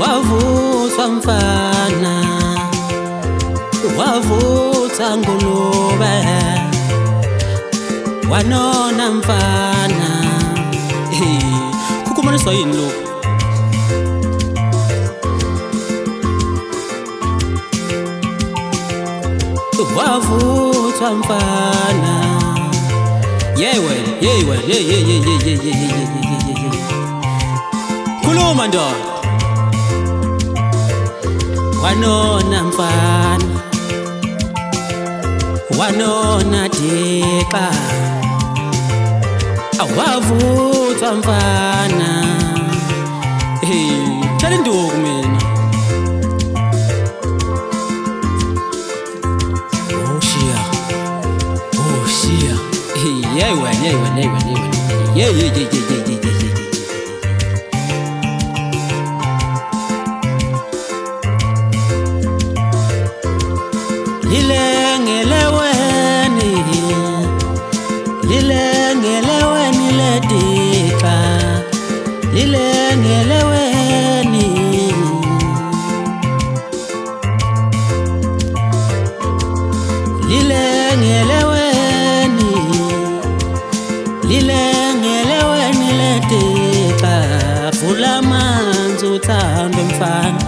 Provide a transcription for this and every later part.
Wavuthwa mfana, wavuthwa ngulube, wanona mfana. Kukumaniswa yini lo? Wavuthwa mfana. Yewe khuluma ndoda. Wanona mfana, wanona dika, awavuthwa mfana. Tshela induku mina. Oh shia. Yewe. Lilengeleweni ledika, lilengeleweni. Lilengeleweni ledika, vula amanzi uthandwe mfana.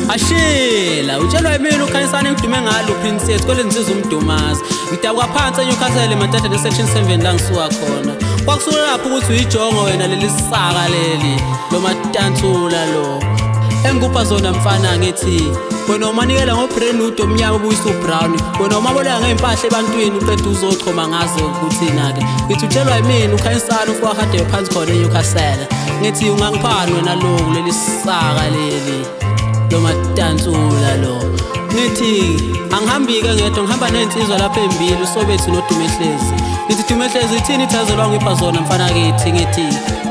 Ashila utshelwa yimini ukhanyisana engidume ngalo princess kwele nsizwa umdumazi. Ngidakwa phansi eNewcastle eMatata section 7 la ngisuka khona. Kwakusuka lapho ukuthi uyijongo wena leli saka leli lo matantsula lo. Engikupha zona mfana ngithi wena umanikela ngobrand omnyama ubuyisa ubrown. Wena umabolela ngeimpahla ebantwini uqeda uzochoma ngazo ukuthina ke. Ngithi utshelwa yimini ukhanyisana ufika kade phansi khona eNewcastle. Ngithi ungangiphani wena lo leli saka leli lo matantsula lo. Nithi angihambi ke ngedwa ngihamba nensizwa lapha embili usobethu noDumehlezi. Nithi Dumehlezi ithini ithazelwa ngipha zona mfana kithi. Ngithi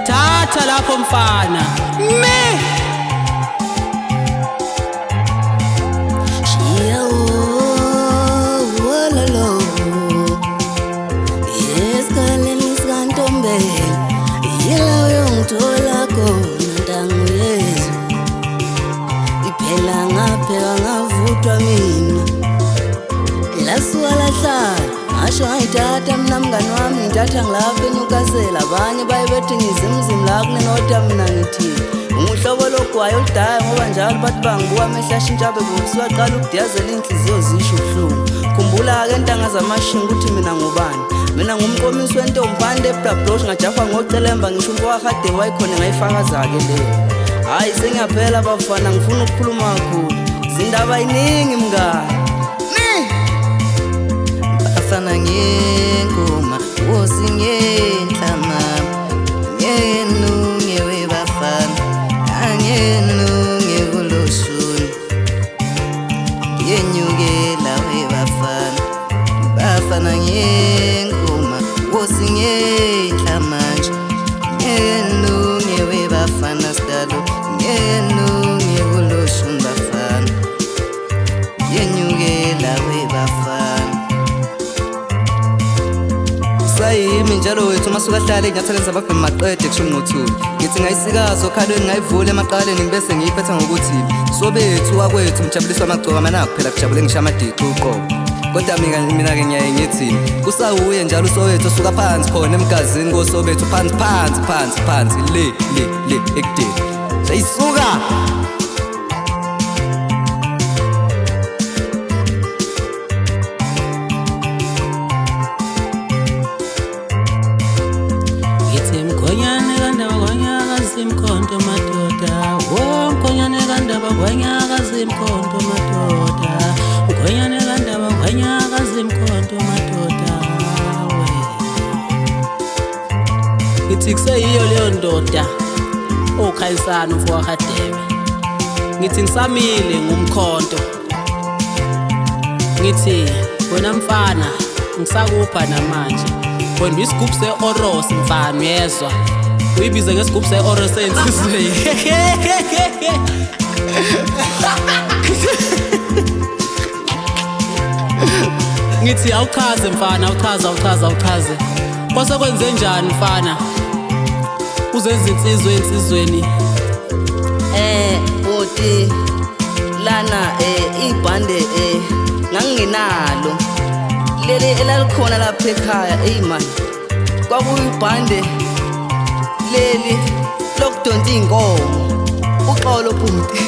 thatha lapho mfana ngavuthwa mina lasuka lahlala ngasho ngayithatha mina mngani wami ngithatha ngilapha eNewcastle. Abanye bayebethi ngizimzimi la kunenodwa mina ngithi umuhlobo logwayo oludaya ngoba njalo bathi bangibuka amehla ashintsha bebonisa baqala ukudiyazela inhliziyo zisho ubuhlungu. Khumbula-ke entanga zamashinga ukuthi mina ngubani. Mina ngumqomisi wentombane eBrablosh ngajafa ngocelemba ngisho umfowakade wayikhona ngayifakaza-ke leyo. Hayi sengiyaphela bafana ngifuna ukukhuluma kakhulu zindaba yiningi mngani. Bafana ngengoma wosi ngenhlama ngenu ngewe bafana angenu ngekuloshuni ngenyukela we bafana. Bafana ngengoma wosi ngenhlama ngenu ngewe bafana stalo ngenu ngekuloshuni bafana ngenyukela we bafana. Sayimi njalo wethu masuka hlale enyatheleni zababhemi maqede kusho ngothuli. Ngithi ngayisikazo khalweni ngayivule emaqaleni ngibese ngiyiphetha ngokuthi sobethu wakwethu mjabuliswa amagcoka mana kuphela kujabule ngisha amadiqi uqobo. Kodwa mina-ke ngiyaye ngithi kusawuye njalo usowethu osuka phansi khona emgazini kosobethu phansi le ekudeni sayisuka. ngithi kuseyiyo leyo ndoda okhayisana umfowabo kaDebe. Ngithi ngisamile ngumkhonto, ngithi wena mfana ngisakupha namanje, wena isigubhu se-Oros mfana uyezwa, uyibize ngesigubhu se-Oros ensizweni. Ngithi awuchaze mfana, awuchaze kwase kwenze njani mfana uzenza insizwe ensizweni? Boti lana ibhande nganginalo leli elalikhona lapha ekhaya man, kwakuyibhande leli lokudonsa iy'nkomo uxolo bhuti.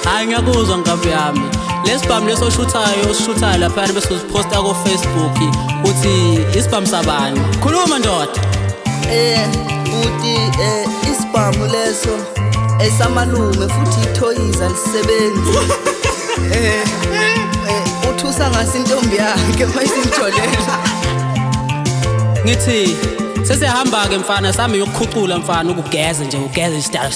Hayi ngiyakuzwa nkambi yami, lesibhamu leso osishuthayo laphayana bese uziposta ko-Facebook uthi isibhamu sabani? Khuluma ndoda. Bhuti isibhamu leso esamalume futhi ithoyiza lisebenzi. Uthusa ngasi intombi yakhe mayisingitholela. Ngithi sesihamba ke mfana sami yokukhucula mfana ukugeza nje ugeze star.